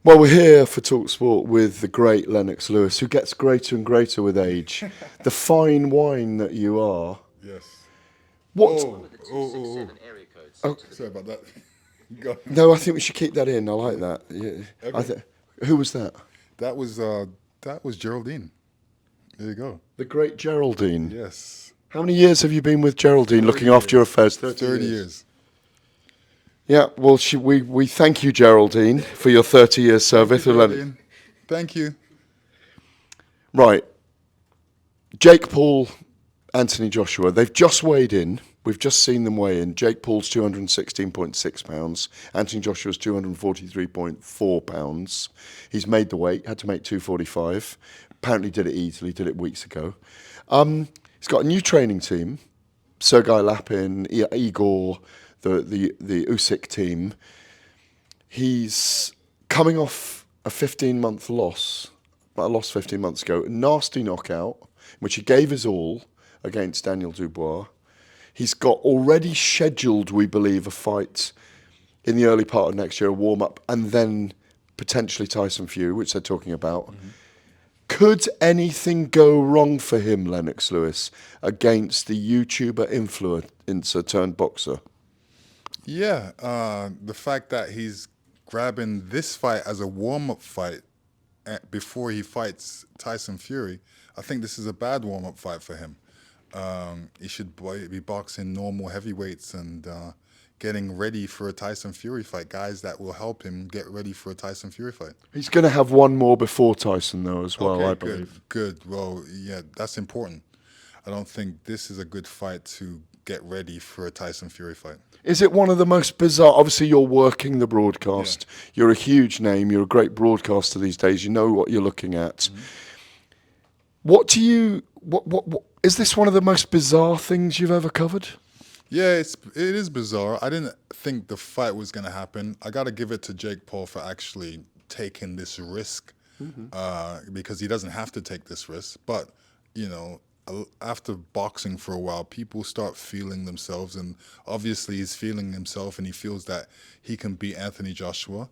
Well, we're here for talkSPORT with the great Lennox Lewis, who gets greater and greater with age. The fine wine that you are. Yes. What? Oh, oh, oh, oh. Oh, Sorry about that. Go. no, I think we should keep that in. I like Yeah. that. Yeah. Okay. Who was that? That was Geraldine. There you go. The great Geraldine. Yes. How many years have you been with Geraldine 30 looking after your years. affairs? 30 30 years. years. Yeah, well, we thank you, Geraldine, for your 30 years Thank you, service with Lennox. Geraldine. Thank you. Right. Jake Paul, Anthony Joshua, they've just weighed in. We've just seen them weigh in. Jake Paul's 216.6 pounds. Anthony Joshua's 243.4 pounds. He's made the weight, had to make 245. Apparently did it easily, did it weeks ago. He's got a new training team. Sergei Lapin, Igor, the Usyk team. He's coming off a 15-month loss. I lost 15 months ago. A nasty knockout, which he gave his all against Daniel Dubois. He's got already scheduled, we believe, a fight in the early part of next year, a warm-up, and then potentially Tyson Fury, which they're talking about. Could anything go wrong for him, Lennox Lewis, against the YouTuber influencer turned boxer? Yeah. The fact that he's grabbing this fight as a warm-up fight before he fights Tyson Fury, I think this is a bad warm-up fight for him. He should be boxing normal heavyweights and getting ready for a Tyson Fury fight. Guys that will help him get ready for a Tyson Fury fight. He's going to have one more before Tyson, though, as well, Okay, I good, believe. good. Well, yeah, that's important. I don't think this is a good fight to get ready for a Tyson Fury fight. Is it one of the most bizarre? Obviously, you're working the Yeah. broadcast. You're a huge name. You're a great broadcaster these days. You know what you're looking at. What do you? What? Is this one of the most bizarre things you've ever covered? Yeah, it is bizarre. I didn't think the fight was gonna happen. I got to give it to Jake Paul for actually taking this risk, because he doesn't have to take this risk. But after boxing for a while, people start feeling themselves, and obviously he's feeling himself, and he feels that he can beat Anthony Joshua.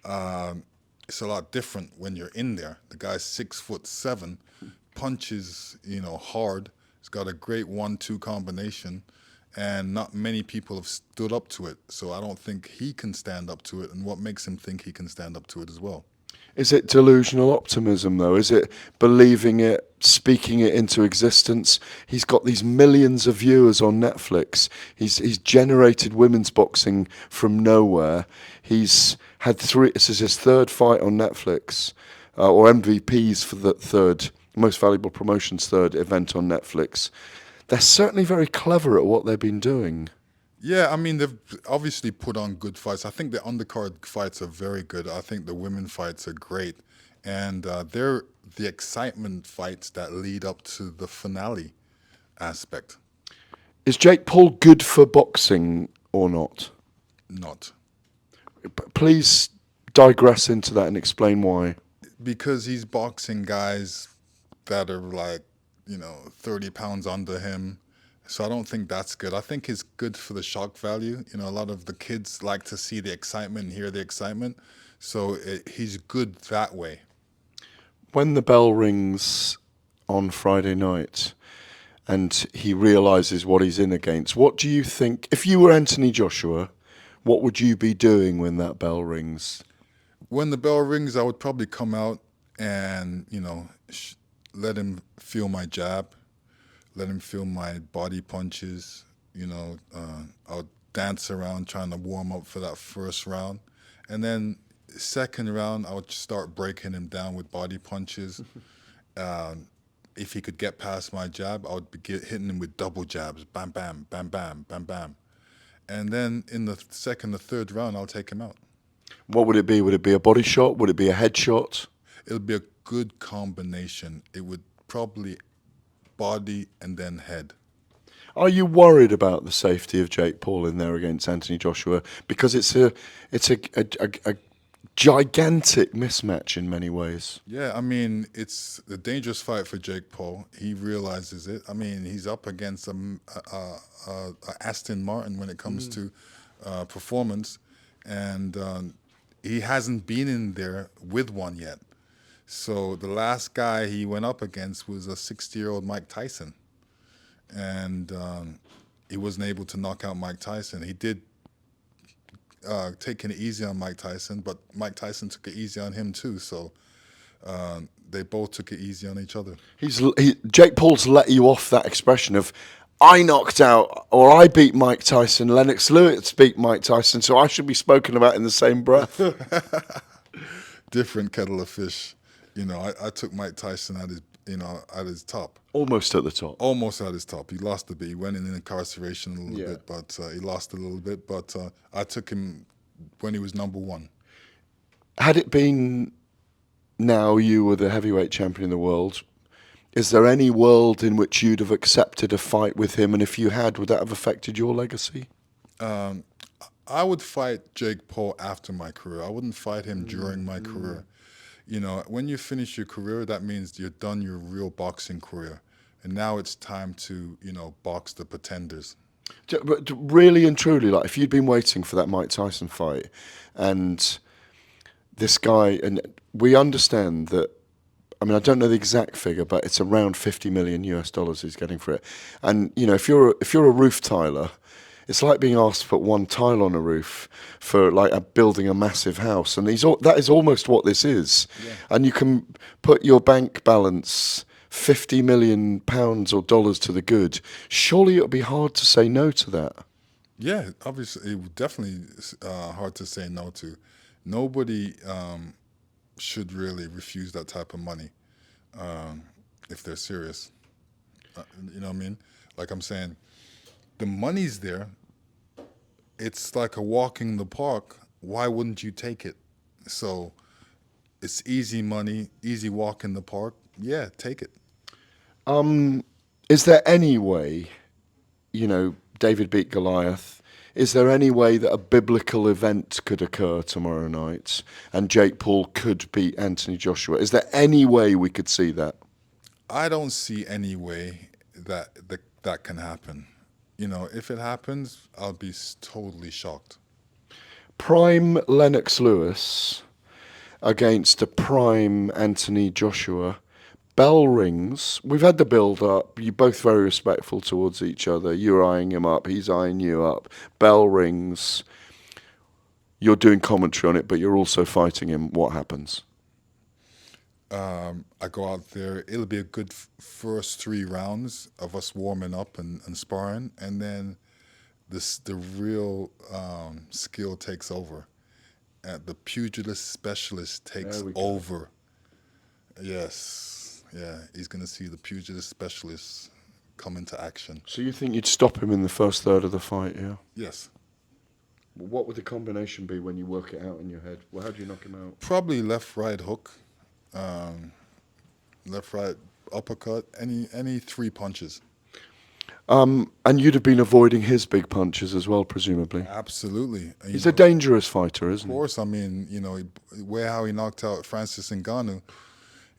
It's a lot different when you're in there. The guy's 6'7", punches hard. He's got a great 1-2 combination, and not many people have stood up to it. So I don't think he can stand up to it. And what makes him think he can stand up to it as well? Is it delusional optimism, though? Is it believing it, speaking it into existence? He's got these millions of viewers on Netflix. He's generated women's boxing from nowhere. He's had three. This is his third fight on Netflix, or MVPs for the third, most valuable promotions third event on Netflix. They're certainly very clever at what they've been doing. Yeah, I mean, they've obviously put on good fights. I think the undercard fights are very good. I think the women fights are great. And they're the excitement fights that lead up to the finale aspect. Is Jake Paul good for boxing or not? Not. Please digress into that and explain why. Because he's boxing guys that are like, 30 pounds under him. So I don't think that's good. I think it's good for the shock value. A lot of the kids like to see the excitement and hear the excitement. So he's good that way. When the bell rings on Friday night and he realizes what he's in against, what do you think? If you were Anthony Joshua, what would you be doing when that bell rings? When the bell rings, I would probably come out and, let him feel my jab, let him feel my body punches. I'll dance around trying to warm up for that first round. And then second round, I would start breaking him down with body punches. If he could get past my jab, I would be hitting him with double jabs, bam, bam, bam, bam, bam, bam. And then in the second or third round, I'll take him out. What would it be? Would it be a body shot? Would it be a head shot? It would be a good combination. It would probably body and then head. Are you worried about the safety of Jake Paul in there against Anthony Joshua? Because it's a gigantic mismatch in many ways. Yeah, I mean, it's a dangerous fight for Jake Paul. He realizes it. I mean, he's up against a Aston Martin when it comes to performance, and he hasn't been in there with one yet. So the last guy he went up against was a 60-year-old Mike Tyson, and he wasn't able to knock out Mike Tyson. He did take it easy on Mike Tyson, but Mike Tyson took it easy on him too. So they both took it easy on each other. Jake Paul's let you off that expression of, I knocked out or I beat Mike Tyson, Lennox Lewis beat Mike Tyson, so I should be spoken about in the same breath. Different kettle of fish. I took Mike Tyson at his top. Almost at the top. Almost at his top. He lost a bit. He went in incarceration a little bit, but he lost a little bit. But I took him when he was number one. Had it been now you were the heavyweight champion in the world, is there any world in which you'd have accepted a fight with him? And if you had, would that have affected your legacy? I would fight Jake Paul after my career. I wouldn't fight him during my career. When you finish your career, that means you're done your real boxing career. And now it's time to, box the pretenders. But really and truly, like, if you'd been waiting for that Mike Tyson fight, and this guy, and we understand that, I mean, I don't know the exact figure, but it's around $50 million he's getting for it. And if you're a roof tiler, it's like being asked to put one tile on a roof for building a massive house, and that is almost what this is. Yeah. And you can put your bank balance £50 million or dollars to the good. Surely it would be hard to say no to that. Yeah, obviously, it would definitely hard to say no to. Nobody should really refuse that type of money if they're serious. You know what I mean? Like I'm saying, the money's there. It's like a walk in the park. Why wouldn't you take it? So it's easy money, easy walk in the park. Yeah, take it. Is there any way, David beat Goliath, is there any way that a biblical event could occur tomorrow night and Jake Paul could beat Anthony Joshua? Is there any way we could see that? I don't see any way that can happen. If it happens, I'll be totally shocked. Prime Lennox Lewis against a prime Anthony Joshua. Bell rings. We've had the build-up. You're both very respectful towards each other. You're eyeing him up. He's eyeing you up. Bell rings. You're doing commentary on it, but you're also fighting him. What happens? I go out there. It'll be a good first 3 rounds of us warming up and sparring, and then the real skill takes over. The pugilist specialist takes over. Yes, yeah, he's going to see the pugilist specialist come into action. So you think you'd stop him in the first third of the fight, yeah? Yes. What would the combination be when you work it out in your head? Well, how do you knock him out? Probably left, right hook. Left, right, uppercut, any 3 punches. And you'd have been avoiding his big punches as well, presumably. Absolutely. He's a dangerous fighter, isn't he? Of course. I mean, how he knocked out Francis Ngannou,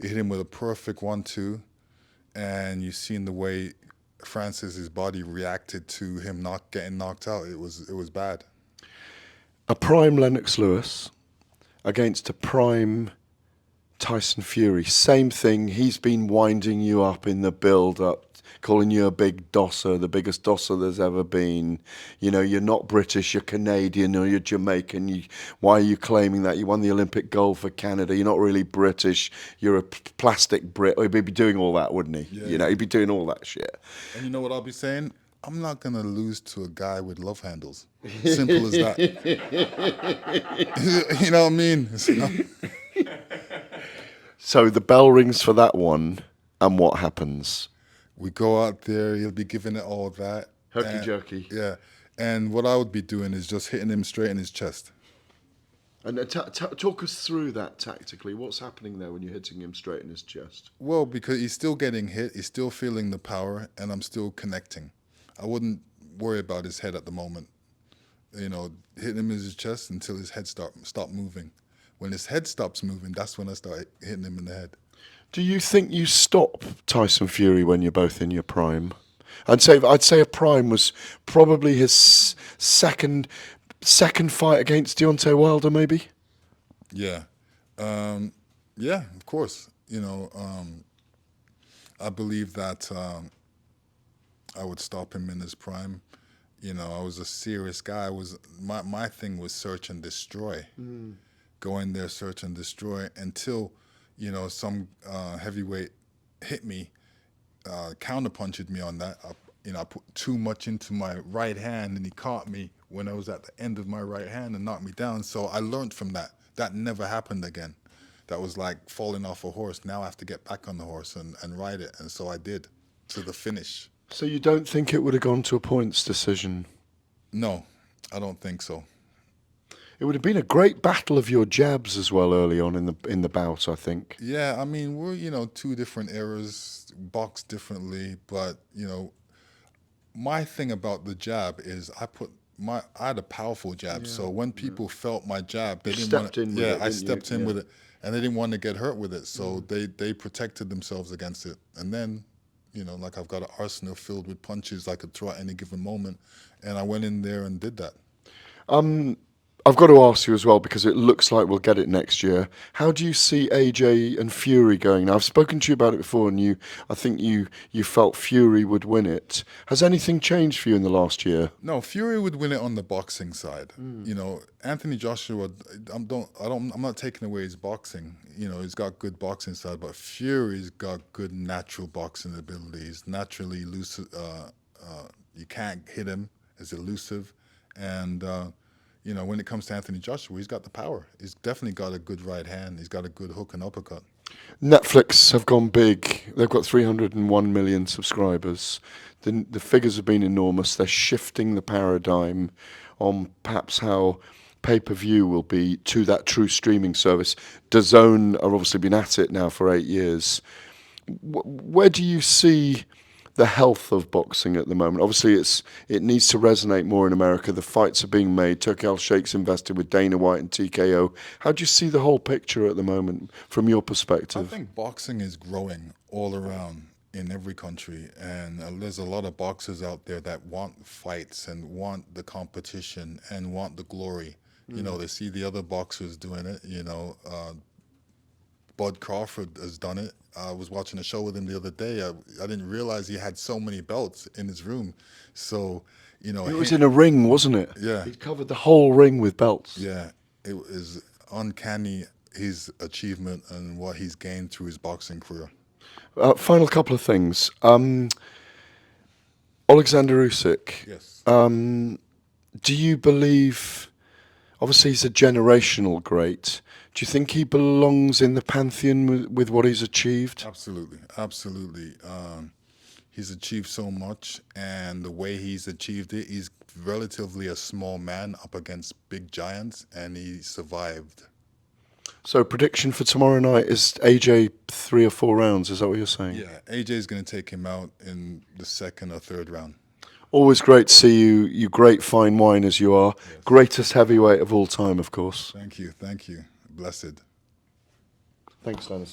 he hit him with a perfect 1-2, and you've seen the way Francis's body reacted to him not getting knocked out. It was bad. A prime Lennox Lewis against a prime Tyson Fury. Same thing. He's been winding you up in the build-up, calling you a big dosser, the biggest dosser there's ever been. You're not British, you're Canadian, or you're Jamaican. Why are you claiming that? You won the Olympic gold for Canada. You're not really British. You're a plastic Brit. He'd be doing all that, wouldn't he? Yeah. He'd be doing all that shit. And you know what I'll be saying? I'm not going to lose to a guy with love handles. Simple as that. You know what I mean? So the bell rings for that one, and what happens? We go out there, he'll be giving it all that. Herky-jerky. Yeah. And what I would be doing is just hitting him straight in his chest. And talk us through that tactically. What's happening there when you're hitting him straight in his chest? Well, because he's still getting hit, he's still feeling the power, and I'm still connecting. I wouldn't worry about his head at the moment. Hitting him in his chest until his head stop moving. When his head stops moving, that's when I start hitting him in the head. Do you think you stop Tyson Fury when you're both in your prime? I'd say a prime was probably his second fight against Deontay Wilder, maybe. Yeah. Yeah, of course. I believe that I would stop him in his prime. I was a serious guy. My thing was search and destroy. Go in there, search and destroy until, some heavyweight hit me, counterpunched me on that. I put too much into my right hand, and he caught me when I was at the end of my right hand and knocked me down. So I learned from that. That never happened again. That was like falling off a horse. Now I have to get back on the horse and ride it. And so I did to the finish. So you don't think it would have gone to a points decision? No, I don't think so. It would have been a great battle of your jabs as well early on in the bout, I think. Yeah, I mean, we're, two different eras, boxed differently, but, my thing about the jab is I had a powerful jab. So when people felt my jab, they didn't want stepped in with yeah, it, I didn't you? stepped in Yeah. with it, and they didn't want to get hurt with it. So they protected themselves against it. And then, like I've got an arsenal filled with punches I could throw at any given moment, and I went in there and did that. I've got to ask you as well, because it looks like we'll get it next year. How do you see AJ and Fury going? Now, I've spoken to you about it before, and I think you felt Fury would win it. Has anything changed for you in the last year? No, Fury would win it on the boxing side. Anthony Joshua, I'm not taking away his boxing. He's got good boxing side, but Fury's got good natural boxing ability. He's naturally elusive. You can't hit him. He's elusive, and when it comes to Anthony Joshua, he's got the power. He's definitely got a good right hand. He's got a good hook and uppercut. Netflix have gone big. They've got 301 million subscribers. The figures have been enormous. They're shifting the paradigm on perhaps how pay-per-view will be to that true streaming service. DAZN have obviously been at it now for 8 years. Where do you see the health of boxing at the moment? Obviously, it needs to resonate more in America. The fights are being made. Turki Al-Sheikh's invested with Dana White and TKO. How do you see the whole picture at the moment from your I perspective? think boxing is growing all around in every country, and there's a lot of boxers out there that want fights and want the competition and want the glory. They see the other boxers doing it. Bud Crawford has done it. I was watching a show with him the other day. I didn't realize he had so many belts in his room. So, It was in a ring, wasn't it? Yeah. He covered the whole ring with belts. Yeah, it was uncanny, his achievement and what he's gained through his boxing career. Final couple of things. Alexander Usyk. Yes. Do you believe? Obviously, he's a generational great. Do you think he belongs in the pantheon with what he's achieved? Absolutely, absolutely. He's achieved so much, and the way he's achieved it, he's relatively a small man up against big giants, and he survived. So, prediction for tomorrow night is AJ 3 or 4 rounds. Is that what you're saying? Yeah, AJ's going to take him out in the second or third round. Always great to see you. You great fine wine as you are. Yes. Greatest heavyweight of all time, of course. Thank you, thank you. Blessed. Thanks, Lennox.